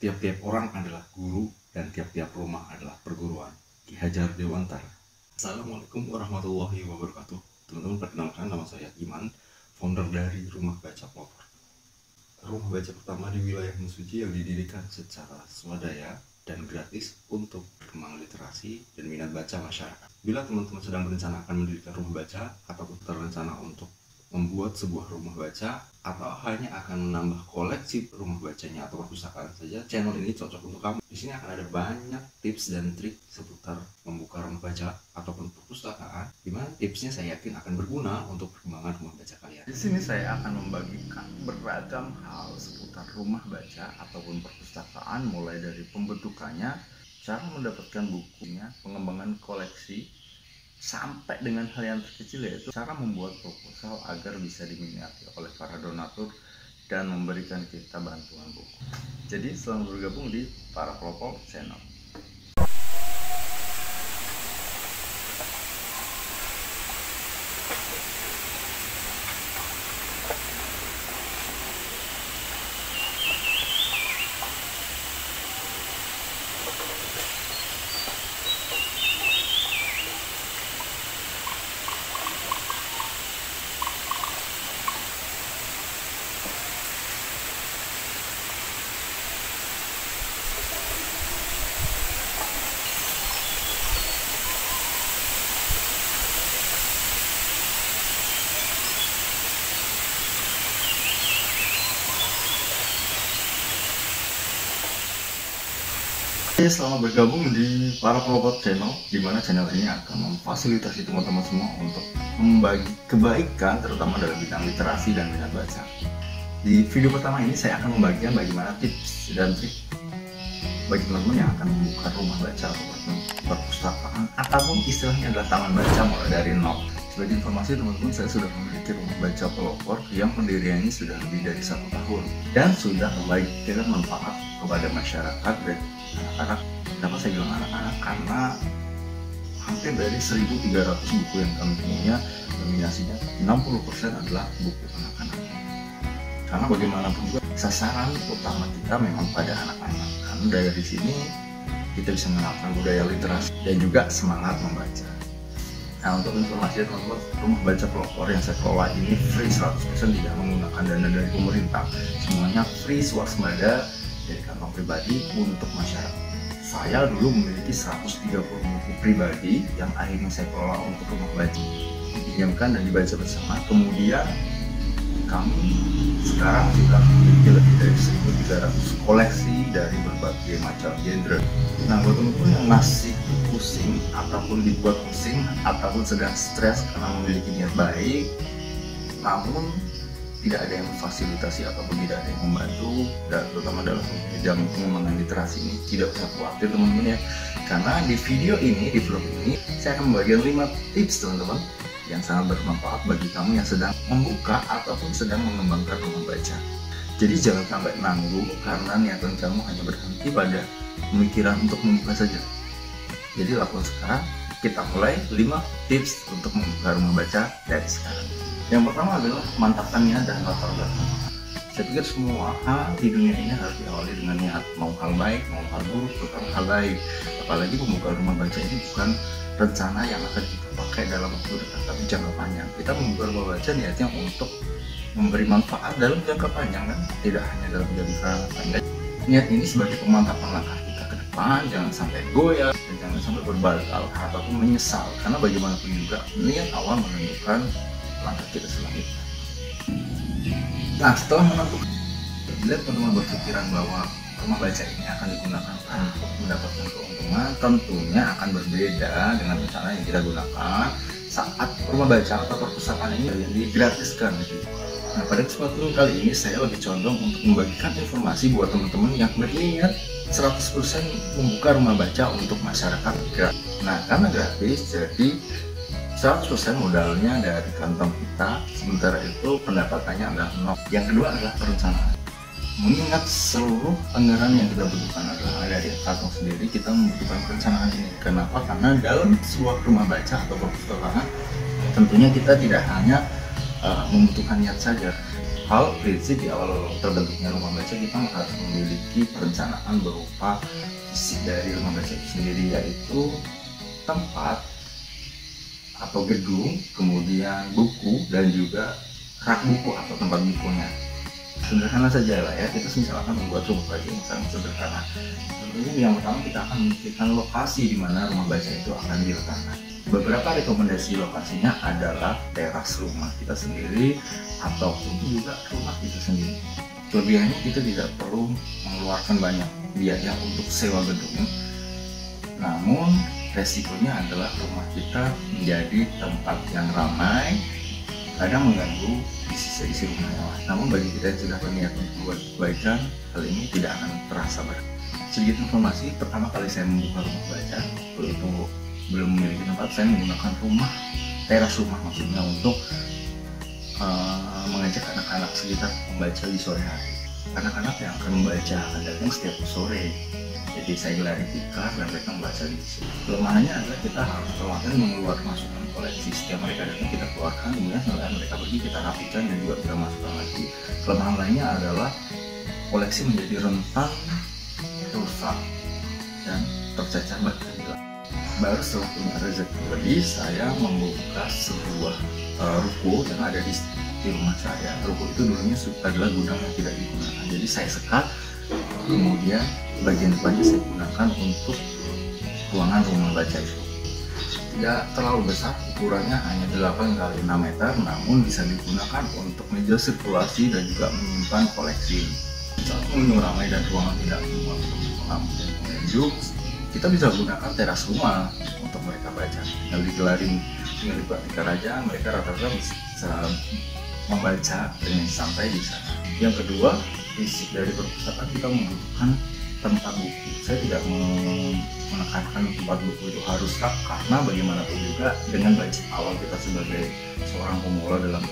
Tiap-tiap orang adalah guru dan tiap-tiap rumah adalah perguruan. Ki Hajar Dewantara. Assalamualaikum warahmatullahi wabarakatuh. Teman-teman, perkenalkan, nama saya Iman, founder dari Rumah Baca Pelopor. Rumah baca pertama di wilayah Mesuji yang didirikan secara swadaya dan gratis untuk perkembangan literasi dan minat baca masyarakat. Bila teman-teman sedang berencana akan mendirikan rumah baca ataupun terencana untuk membuat sebuah rumah baca atau hanya akan menambah koleksi rumah bacanya atau perpustakaan saja, channel ini cocok untuk kamu. Di sini akan ada banyak tips dan trik seputar membuka rumah baca ataupun perpustakaan, di mana tipsnya saya yakin akan berguna untuk perkembangan rumah baca kalian. Di sini saya akan membagikan beragam hal seputar rumah baca ataupun perpustakaan, mulai dari pembentukannya, cara mendapatkan bukunya, pengembangan koleksi, sampai dengan hal yang terkecil yaitu cara membuat proposal agar bisa diminati oleh para donatur dan memberikan kita bantuan buku. Jadi selamat bergabung di Para Pelopor Channel. Selamat bergabung di Para Pelopor Channel, di mana channel ini akan memfasilitasi teman-teman semua untuk membagi kebaikan, terutama dalam bidang literasi dan minat baca. Di video pertama ini saya akan membagikan bagaimana tips dan trik bagi teman-teman yang akan membuka rumah baca atau perpustakaan ataupun istilahnya adalah taman baca mulai dari nol. Sebagai informasi teman-teman, saya sudah memiliki rumah baca pelopor yang pendiriannya sudah lebih dari 1 tahun dan sudah memberikan manfaat kepada masyarakat dan anak-anak. Kenapa saya bilang anak-anak? Karena hampir dari 1.300 buku yang kami punya, dominasinya 60% adalah buku anak-anak. Karena bagaimanapun juga sasaran utama kita memang pada anak-anak. Karena dari sini kita bisa mengenalkan budaya literasi dan juga semangat membaca. Nah, untuk informasi teman-teman, rumah baca pelopor yang saya kelola ini free 100%, tidak menggunakan dana dari pemerintah. Semuanya free, swasembada dari kantong pribadi untuk masyarakat. Saya dulu memiliki 130 buku pribadi yang akhirnya saya kelola untuk rumah baca, dipinjamkan dan dibaca bersama. Kemudian kami sekarang sudah memiliki lebih dari 1.300 koleksi dari berbagai macam genre. Nah, buat teman-teman yang masih pusing ataupun dibuat pusing ataupun sedang stres karena memiliki niat baik namun tidak ada yang memfasilitasi ataupun tidak ada yang membantu, dan terutama dalam bidang pengembangan literasi ini, tidak usah khawatir teman-teman ya, karena di video ini, di vlog ini saya akan membagikan 5 tips teman-teman yang sangat bermanfaat bagi kamu yang sedang membuka ataupun sedang mengembangkan rumah baca. Jadi jangan sampai nanggung karena niatan kamu hanya berhenti pada pemikiran untuk membuka saja. Jadi lakukan sekarang. Kita mulai 5 tips untuk membuka rumah baca dari sekarang. Yang pertama adalah mantapkannya dan latar belakang. Saya pikir semua hal di dunia ini harus diawali dengan niat, mau hal baik, mau hal buruk, terutama hal baik. Apalagi pembukaan rumah baca ini bukan rencana yang akan kita pakai dalam waktu dekat, tapi jangka panjang. Kita membuka rumah baca niatnya untuk memberi manfaat dalam jangka panjang, kan? Tidak hanya dalam jangka pendek. Niat ini sebagai pemantapan langkah kita ke depan, jangan sampai goyah dan jangan sampai berbalik arah ataupun menyesal, karena bagaimanapun juga niat awal menentukan langkah kita selanjutnya. Nah, setelah menentukan, bila teman-teman berpikiran bahwa rumah baca ini akan digunakan untuk mendapatkan keuntungan, tentunya akan berbeda dengan rencana yang kita gunakan saat rumah baca atau perpustakaan ini yang digratiskan gitu. Nah, pada kesempatan kali ini saya lebih condong untuk membagikan informasi buat teman-teman yang berniat 100% membuka rumah baca untuk masyarakat gratis. Nah, karena gratis, jadi 100% modalnya dari kantong kita, sementara itu pendapatannya adalah 0. Yang kedua adalah perencanaan. Mengingat seluruh anggaran yang kita butuhkan adalah dari kantong sendiri, kita membutuhkan perencanaan ini. Kenapa? Karena dalam sebuah rumah baca atau perpustakaan, tentunya kita tidak hanya membutuhkan niat saja, hal prinsip di awal terbentuknya rumah baca, kita harus memiliki perencanaan berupa fisik dari rumah baca itu sendiri, yaitu tempat atau gedung, kemudian buku, dan juga rak buku atau tempat bukunya. Sederhana saja lah ya, kita misalkan membuat rumah baca yang sangat sederhana. Tentunya yang pertama kita akan memikirkan lokasi di mana rumah baca itu akan diletakkan. Beberapa rekomendasi lokasinya adalah teras rumah kita sendiri ataupun juga rumah kita sendiri. Kelebihannya kita tidak perlu mengeluarkan banyak biaya untuk sewa gedung, namun resikonya adalah rumah kita menjadi tempat yang ramai, kadang mengganggu isi rumahnya. Namun bagi kita yang sudah berniat untuk membuat kebaikan, hal ini tidak akan terasa berat. Sedikit informasi, pertama kali saya membuka rumah baca, itu belum memiliki tempat, saya menggunakan teras rumah maksudnya untuk mengajak anak-anak sekitar membaca di sore hari. Anak-anak yang akan membaca akan datang setiap sore, jadi saya gelari tikar dan mereka membaca di sini. Kelemahannya adalah kita harus perlahan mengeluarkan masukan koleksi. Setiap mereka datang kita keluarkan, kemudian setelah mereka pergi kita rapikan dan juga kita masukkan lagi. Kelemahan lainnya adalah koleksi menjadi rentan rusak dan tercecer bahkan hilang. Baru setelah punya rezeki lebih, saya membuka sebuah ruko yang ada di rumah saya. Ruko itu dulunya adalah gudang yang tidak digunakan, jadi saya sekat, kemudian bagian depannya saya gunakan untuk ruangan rumah baca itu. Tidak terlalu besar, ukurannya hanya 8 x 6 meter, namun bisa digunakan untuk meja sirkulasi dan juga menyimpan koleksi. Saat pengunjung ramai dan ruangan tidak muat untuk menampung pengunjung, kita bisa gunakan teras rumah untuk mereka baca. Tinggal digelarin, tinggal dibuat tikar aja, mereka rata-rata bisa membaca dengan santai di sana. Yang kedua, fisik dari perpustakaan kita membutuhkan tempat buku. Saya tidak menekankan tempat buku itu harus rak, karena bagaimanapun juga dengan budget awal kita sebagai seorang pemula dalam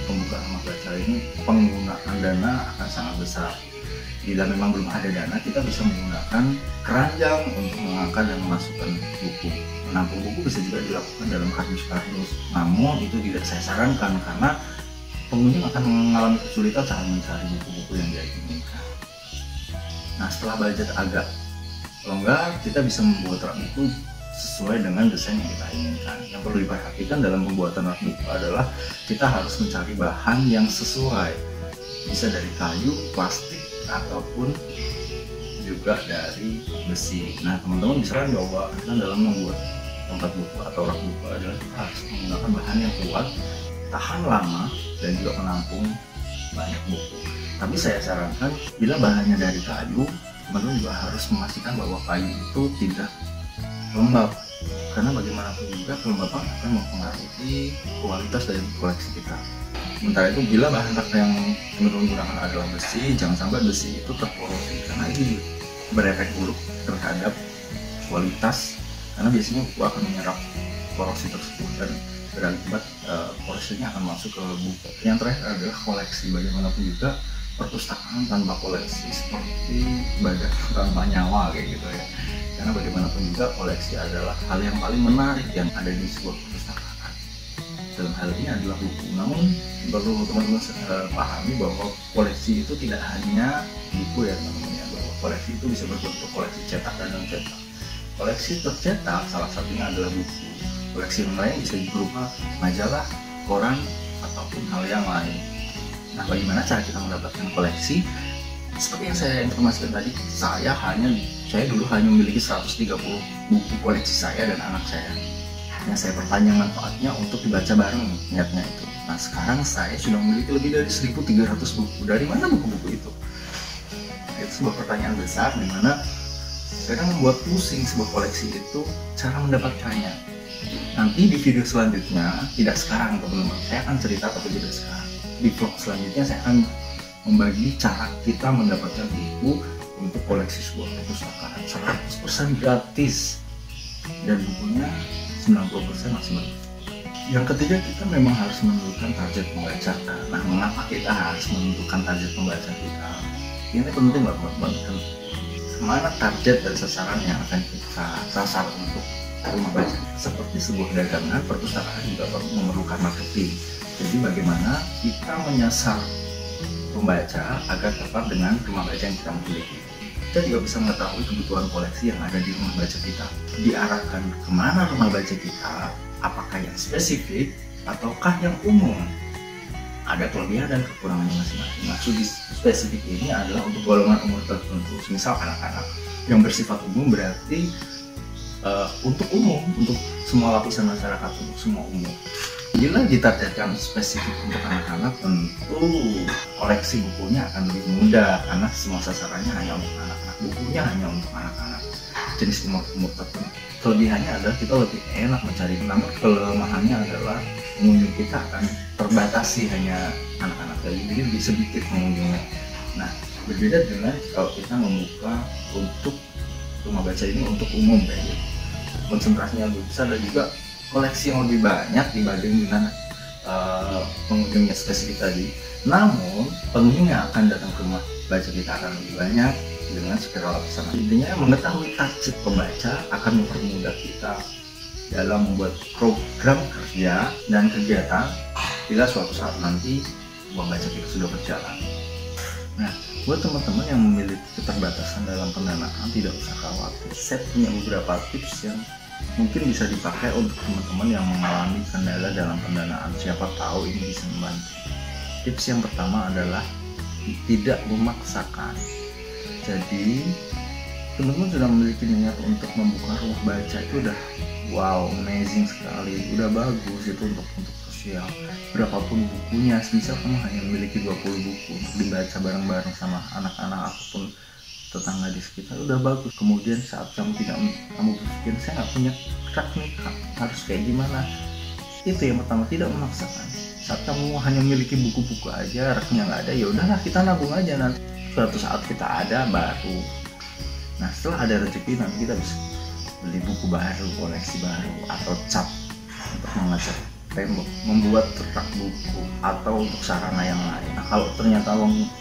pembukaan rumah baca ini, penggunaan dana akan sangat besar. Bila memang belum ada dana, kita bisa menggunakan keranjang untuk mengangkat dan memasukkan buku. Menampung buku bisa juga dilakukan dalam kardus-kardus, namun itu tidak saya sarankan karena pengunjung akan mengalami kesulitan saat mencari buku-buku yang dia inginkan. Nah, setelah budget agak longgar, kita bisa membuat rak buku sesuai dengan desain yang kita inginkan. Yang perlu diperhatikan dalam pembuatan rak buku adalah kita harus mencari bahan yang sesuai, bisa dari kayu, plastik, ataupun juga dari besi. Nah, teman-teman bisa coba dalam membuat tempat buku atau rak buku adalah kita harus menggunakan bahan yang kuat, tahan lama, dan juga menampung banyak buku. Tapi saya sarankan bila bahannya dari kayu, teman-teman juga harus memastikan bahwa kayu itu tidak lembab, karena bagaimanapun juga kelembapan akan mempengaruhi kualitas dari koleksi kita. Sementara itu bila bahan yang teman-teman gunakan adalah besi, jangan sampai besi itu terkorosi, karena ini berefek buruk terhadap kualitas, karena biasanya buku akan menyerap korosi tersebut dan berakibat korosinya akan masuk ke buku. Yang terakhir adalah koleksi. Bagaimanapun juga perpustakaan tanpa koleksi seperti badan tanpa nyawa kayak gitu ya, karena bagaimanapun juga koleksi adalah hal yang paling menarik yang ada di sebuah perpustakaan. Dalam hal ini adalah buku. Namun perlu teman-teman pahami bahwa koleksi itu tidak hanya buku ya teman-teman ya, bahwa koleksi itu bisa berbentuk koleksi cetak dan non cetak. Koleksi tercetak salah satunya adalah buku. Koleksi yang lain bisa berupa majalah, koran, ataupun hal yang lain. Nah, bagaimana cara kita mendapatkan koleksi? Seperti yang saya informasikan tadi, saya dulu hanya memiliki 130 buku koleksi saya dan anak saya. Yang saya perpanjang manfaatnya untuk dibaca bareng, niatnya itu. Nah, sekarang saya sudah memiliki lebih dari 1.300 buku. Dari mana buku-buku itu? Itu sebuah pertanyaan besar, di mana kadang membuat pusing sebuah koleksi itu cara mendapatkannya. Nanti di video selanjutnya, tidak sekarang teman-teman, saya akan cerita tapi tidak sekarang. Di vlog selanjutnya saya akan membagi cara kita mendapatkan buku untuk koleksi sebuah perpustakaan 100% gratis dan bukunya 90% maksimal. Yang ketiga, kita memang harus menentukan target pembaca. Nah, mengapa kita harus menentukan target pembaca kita? Ini penting banget teman-teman. Kemana target dan sasaran yang akan kita sasar untuk rumah baca? Seperti sebuah dagangan, perpustakaan juga memerlukan marketing. Jadi bagaimana kita menyasar membaca agar tepat dengan rumah baca yang kita miliki. Kita juga bisa mengetahui kebutuhan koleksi yang ada di rumah baca kita. Diarahkan kemana rumah baca kita, apakah yang spesifik ataukah yang umum. Ada kelebihan dan kekurangannya masing-masing. Maksud spesifik ini adalah untuk golongan umur tertentu, misal anak-anak. Yang bersifat umum berarti untuk umum, untuk semua lapisan masyarakat, untuk semua umur. Bila ditargetkan spesifik untuk anak-anak, tentu koleksi bukunya akan lebih mudah karena semua sasarannya hanya untuk anak-anak, bukunya hanya untuk anak-anak, jenis umur tertentu. Kelebihannya adalah kita lebih enak mencari, namun kelemahannya adalah pengunjung kita akan terbatasi hanya anak-anak, jadi lebih sedikit pengunjungnya. Nah, berbeda dengan kalau kita membuka untuk rumah baca ini untuk umum kayak gitu, konsentrasinya lebih besar dan juga koleksi yang lebih banyak dibanding dengan pengunjungnya spesifik tadi. Namun pengunjung yang akan datang ke rumah baca kita akan lebih banyak dengan segala lapisan. Intinya mengetahui target pembaca akan mempermudah kita dalam membuat program kerja dan kegiatan bila suatu saat nanti rumah baca kita sudah berjalan. Nah, buat teman-teman yang memiliki keterbatasan dalam pendanaan, tidak usah khawatir. Saya punya beberapa tips yang mungkin bisa dipakai untuk teman-teman yang mengalami kendala dalam pendanaan. Siapa tahu ini bisa membantu. Tips yang pertama adalah tidak memaksakan. Jadi teman-teman sudah memiliki niat untuk membuka rumah baca, itu udah wow, amazing sekali, udah bagus itu untuk sosial. Berapapun bukunya, misal kamu hanya memiliki 20 buku untuk dibaca bareng-bareng sama anak-anak ataupun tetangga di sekitar, udah bagus. Kemudian saat kamu berpikir saya nggak punya rak nih, harus kayak gimana, itu yang pertama, tidak memaksakan. Saat kamu hanya memiliki buku-buku aja, raknya nggak ada, ya udahlah kita nabung aja, nanti suatu saat kita ada baru. Nah, setelah ada rezeki nanti kita bisa beli buku baru, koleksi baru, atau cat untuk mengecat tembok, membuat rak buku, atau untuk sarana yang lain. Nah, kalau ternyata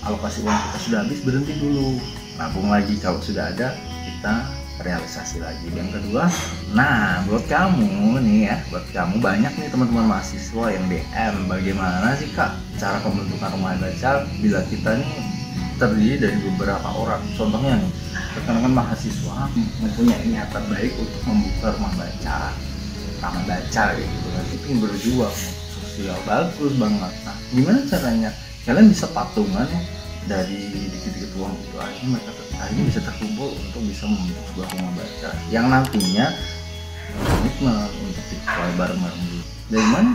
alokasi uang kita sudah habis, berhenti dulu, nabung lagi. Kalau sudah ada, kita realisasi lagi. Yang kedua, nah buat kamu nih ya, buat kamu banyak nih teman-teman mahasiswa yang DM, bagaimana sih Kak cara pembentukan rumah baca bila kita nih terdiri dari beberapa orang. Contohnya nih, rekan-rekan mahasiswa mempunyai niatan baik untuk membuka rumah baca, taman baca gitu, nanti ingin berjuang sosial, bagus banget. Nah, gimana caranya? Kalian bisa patungan dari dikit-dikit uang itu aja, mereka akhirnya bisa terkumpul untuk bisa membentuk sebuah rumah baca yang nantinya komitmen untuk dikelola bareng-bareng dulu. Dari mana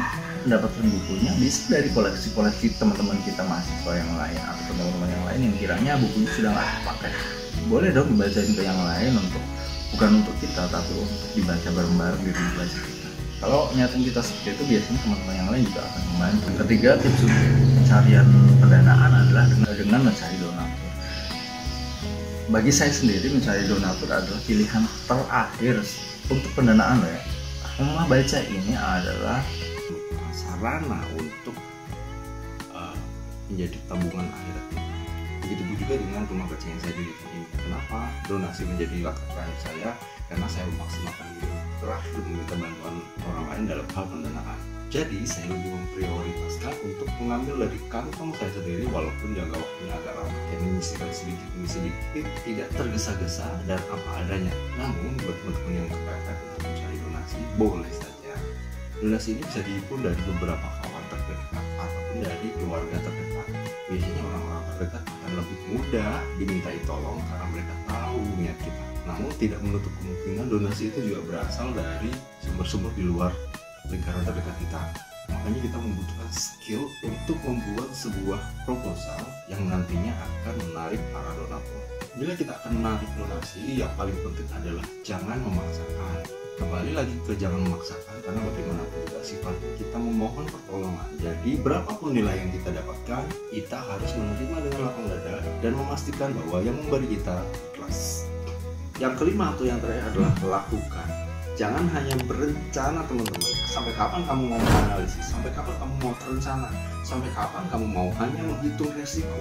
mendapatkan bukunya? Bisa dari koleksi-koleksi teman-teman kita mahasiswa yang lain atau teman-teman yang lain yang kiranya bukunya sudah nggak dipakai. Boleh dong dibacain ke yang lain, untuk bukan untuk kita tapi untuk dibaca bareng-bareng di rumah baca kita. Kalau niatan kita seperti itu, biasanya teman-teman yang lain juga akan membantu. Ketiga, tips pencarian pendanaan adalah dengan mencari donatur. Bagi saya sendiri, mencari donatur adalah pilihan terakhir untuk pendanaan ya. Rumah baca ini adalah sarana untuk menjadi tabungan akhirat kita. Begitu juga dengan rumah baca yang saya dirikan ini. Kenapa donasi menjadi latar terakhir saya? Karena saya memaksimalkan diri terakhir meminta bantuan orang lain dalam hal pendanaan. Jadi saya lebih memprioritaskan untuk mengambil dari kantong saya sendiri, walaupun jangka waktunya agak lama, yang menyisihkan sedikit demi sedikit, tidak tergesa-gesa dan apa adanya. Namun buat teman-teman yang tertarik untuk mencari donasi, boleh saja. Donasi ini bisa dihimpun dari beberapa kawan terdekat ataupun dari keluarga terdekat. Biasanya orang-orang terdekat akan lebih mudah dimintai tolong karena mereka tahu niat kita. Namun tidak menutup kemungkinan donasi itu juga berasal dari sumber-sumber di luar lingkaran terdekat kita. Makanya kita membutuhkan skill untuk membuat sebuah proposal yang nantinya akan menarik para donatur. Bila kita akan menarik donasi, yang paling penting adalah jangan memaksakan. Kembali lagi ke jangan memaksakan, karena bagaimanapun juga sifatnya kita memohon pertolongan. Jadi berapapun nilai yang kita dapatkan, kita harus menerima dengan lapang dada dan memastikan bahwa yang memberi kita ikhlas. Yang kelima atau yang terakhir adalah lakukan. Jangan hanya berencana teman-teman. Sampai kapan kamu mau menganalisis? Sampai kapan kamu mau berencana? Sampai kapan kamu mau hanya menghitung resiko?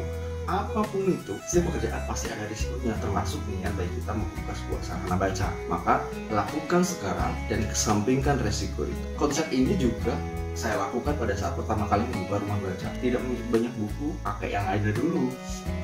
apapun itu, setiap pekerjaan pasti ada risikonya, termasuk niat baik kita membuka sebuah sarana baca. Maka lakukan sekarang dan kesampingkan resiko itu. Konsep ini juga saya lakukan pada saat pertama kali membuka rumah baca. Tidak banyak buku, pakai yang ada dulu.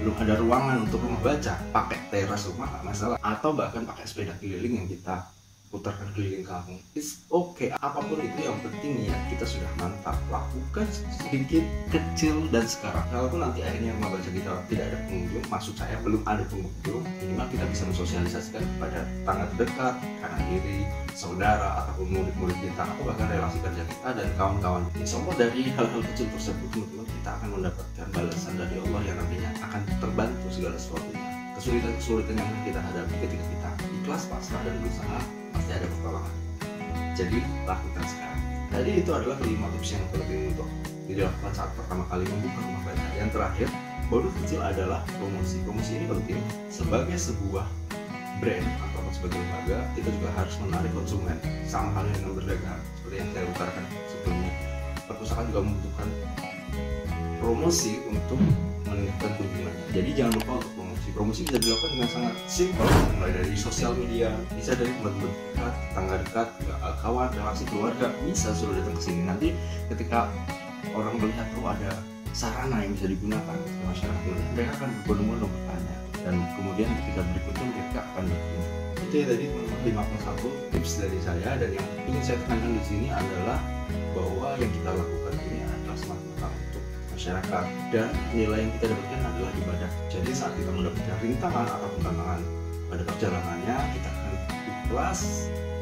Belum ada ruangan untuk rumah baca, pakai teras rumah nggak masalah. Atau bahkan pakai sepeda keliling yang kita putarkan keliling kampung. It's okay, apapun itu, yang penting niat kita sudah mantap. Lakukan sedikit, kecil, dan sekarang. Kalaupun nanti akhirnya rumah baca kita tidak ada pengunjung, maksud saya belum ada pengunjung, minimal kita bisa mensosialisasikan kepada tetangga terdekat, kanan kiri, saudara, ataupun murid-murid kita, atau bahkan relasi kerja kita dan kawan-kawan. Insya Allah dari hal-hal kecil tersebut, teman-teman, kita akan mendapatkan balasan dari Allah yang nantinya akan terbantu segala sesuatunya. Kesulitan-kesulitan yang kita hadapi ketika kita ikhlas, pasrah, dan berusaha, pasti ada pertolongan. Jadi lakukan sekarang. Jadi itu adalah 5 tips yang penting untuk dilakukan saat pertama kali membuka rumah baca. Yang terakhir, bonus kecil adalah promosi. Promosi ini penting sebagai sebuah brand atau sebagai lembaga. Kita juga harus menarik konsumen, sama halnya dengan berdagang. Seperti yang saya utarakan sebelumnya, perpustakaan juga membutuhkan promosi untuk meningkatkan kunjungannya. Jadi jangan lupa untuk promosi. Promosi bisa dilakukan dengan sangat simpel, mulai dari sosial media, bisa dari teman-teman dekat, tetangga dekat, kawan, relasi keluarga, bisa suruh datang ke sini. Nanti ketika orang melihat ada sarana yang bisa digunakan oleh masyarakat, mereka akan berbondong-bondong bertanya, dan kemudian ketika berikutnya mereka akan berpindah. Itu ya tadi teman-teman 51 tips dari saya, dan yang ingin saya tekankan di sini adalah bahwa yang kita lakukan ini adalah semata-mata untuk masyarakat, dan nilai yang kita dapatkan adalah ibadah. Jadi saat kita mendapatkan rintangan atau tantangan pada perjalanannya, kita akan ikhlas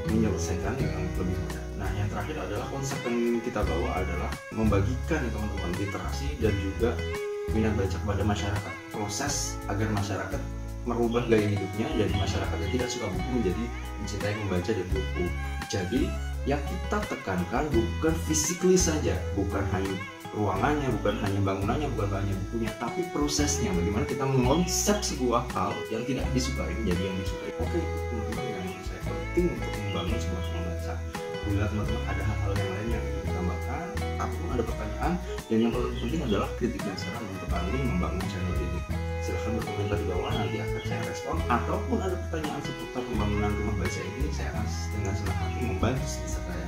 menyelesaikan dengan lebih mudah. Nah, yang terakhir adalah konsep yang kita bawa adalah membagikan teman-teman literasi dan juga minat baca kepada masyarakat. Proses agar masyarakat merubah gaya hidupnya dari masyarakat yang tidak suka buku menjadi mencintai membaca dan buku. Jadi yang kita tekankan bukan physically saja, bukan hanya ruangannya, bukan hanya bangunannya, bukan hanya bukunya, tapi prosesnya. Bagaimana kita mengonsep sebuah hal yang tidak disukai menjadi yang disukai. Oke, teman-teman, yang menurut saya penting untuk membangun sebuah rumah baca. Bila teman-teman ada hal-hal yang lain yang ingin ditambahkan, ataupun ada pertanyaan, dan yang paling penting adalah kritik dan saran untuk kami membangun channel ini. Silahkan berkomentar di bawah, nanti akan saya respon. Ataupun ada pertanyaan seputar pembangunan rumah baca ini, saya akan dengan senang hati membantu sebisa saya.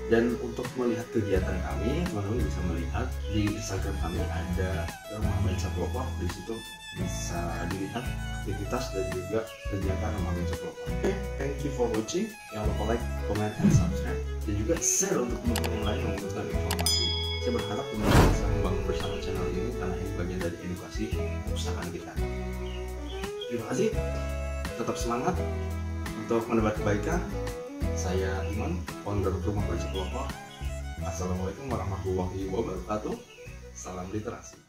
Dan untuk melihat kegiatan kami, teman-teman bisa melihat di Instagram kami ada rumah baca pelopor. Di situ bisa dilihat aktivitas dan juga kegiatan rumah baca pelopor. Oke, thank you for watching. Jangan lupa like, comment, and subscribe, dan juga share untuk teman-teman yang lain yang membutuhkan informasi. Saya berharap teman-teman bisa membangun bersama channel ini karena ini bagian dari edukasi perpustakaan kita. Terima kasih. Tetap semangat untuk mendapat kebaikan. Saya Iman, founder Rumah Baca Pelopor. Assalamualaikum warahmatullahi wabarakatuh. Salam literasi.